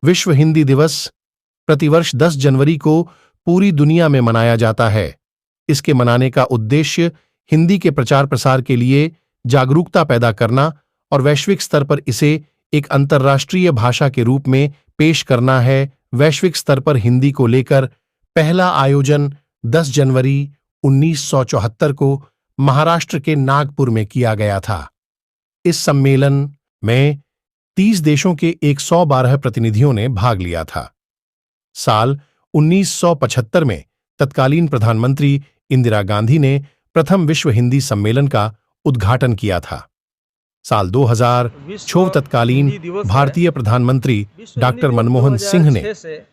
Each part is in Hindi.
विश्व हिंदी दिवस प्रतिवर्ष 10 जनवरी को पूरी दुनिया में मनाया जाता है। इसके मनाने का उद्देश्य हिंदी के प्रचार प्रसार के लिए जागरूकता पैदा करना और वैश्विक स्तर पर इसे एक अंतर्राष्ट्रीय भाषा के रूप में पेश करना है। वैश्विक स्तर पर हिंदी को लेकर पहला आयोजन 10 जनवरी 1974 को महाराष्ट्र के नागपुर में किया गया था। इस सम्मेलन में 30 देशों के 112 प्रतिनिधियों ने भाग लिया था। साल 1975 में तत्कालीन प्रधानमंत्री इंदिरा गांधी ने प्रथम विश्व हिंदी सम्मेलन का उद्घाटन किया था। साल 2006 तत्कालीन भारतीय प्रधानमंत्री डॉक्टर मनमोहन सिंह ने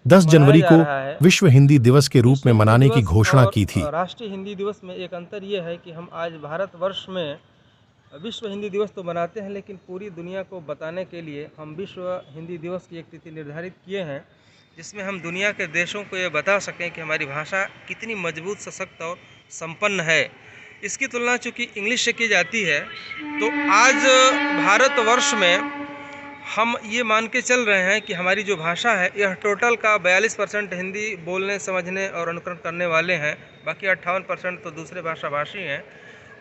10 जनवरी को विश्व हिंदी दिवस के रूप में मनाने की घोषणा की थी। राष्ट्रीय हिंदी दिवस में एक अंतर यह है कि हम आज भारतवर्ष में विश्व हिंदी दिवस तो मनाते हैं, लेकिन पूरी दुनिया को बताने के लिए हम विश्व हिंदी दिवस की एक तिथि निर्धारित किए हैं, जिसमें हम दुनिया के देशों को ये बता सकें कि हमारी भाषा कितनी मजबूत, सशक्त और संपन्न है। इसकी तुलना चूँकि इंग्लिश से की जाती है, तो आज भारतवर्ष में हम ये मान के चल रहे हैं कि हमारी जो भाषा है यह टोटल का 42% हिंदी बोलने, समझने और अनुकरण करने वाले हैं, बाकी 58% तो दूसरे भाषाभाषी हैं।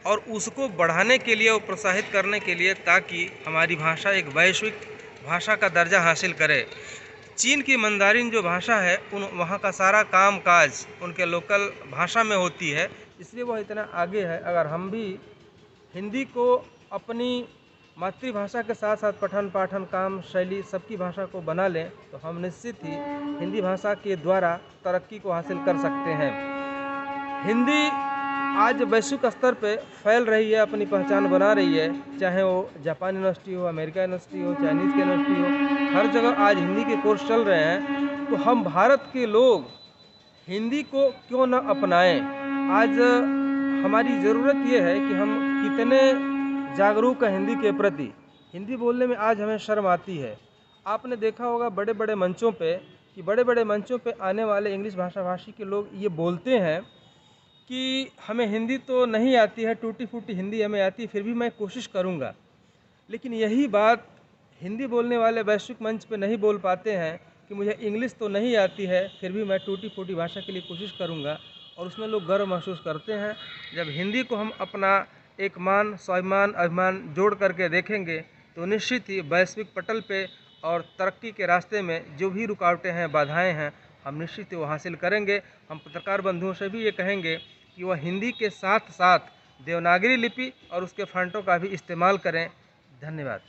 और उसको बढ़ाने के लिए और प्रोत्साहित करने के लिए, ताकि हमारी भाषा एक वैश्विक भाषा का दर्जा हासिल करे। चीन की मंदारिन जो भाषा है वहाँ का सारा काम काज उनके लोकल भाषा में होती है, इसलिए वह इतना आगे है। अगर हम भी हिंदी को अपनी मातृभाषा के साथ साथ पठन पाठन, काम, शैली सबकी भाषा को बना लें, तो हम निश्चित ही हिंदी भाषा के द्वारा तरक्की को हासिल कर सकते हैं। हिंदी आज वैश्विक स्तर पे फैल रही है, अपनी पहचान बना रही है, चाहे वो जापान यूनिवर्सिटी हो, अमेरिका यूनिवर्सिटी हो, चाइनीज़ की यूनिवर्सिटी हो, हर जगह आज हिंदी के कोर्स चल रहे हैं। तो हम भारत के लोग हिंदी को क्यों न अपनाएं। आज हमारी ज़रूरत ये है कि हम कितने जागरूक हैं हिंदी के प्रति। हिंदी बोलने में आज हमें शर्म आती है। आपने देखा होगा बड़े बड़े मंचों पे कि बड़े बड़े मंचों पे आने वाले इंग्लिश भाषाभाषी के लोग ये बोलते हैं कि हमें हिंदी तो नहीं आती है, टूटी फूटी हिंदी हमें आती है, फिर भी मैं कोशिश करूँगा। लेकिन यही बात हिंदी बोलने वाले वैश्विक मंच पे नहीं बोल पाते हैं कि मुझे इंग्लिश तो नहीं आती है, फिर भी मैं टूटी फूटी भाषा के लिए कोशिश करूँगा। और उसमें लोग गर्व महसूस करते हैं। जब हिंदी को हम अपना एक मान, स्वाभिमान, अभिमान जोड़ करके देखेंगे, तो निश्चित ही वैश्विक पटल पे और तरक्की के रास्ते में जो भी रुकावटें हैं, बाधाएँ हैं, हम निश्चित ही वो हासिल करेंगे। हम पत्रकार बंधुओं से भी ये कहेंगे कि वह हिंदी के साथ साथ देवनागरी लिपि और उसके फ़ॉन्टों का भी इस्तेमाल करें। धन्यवाद।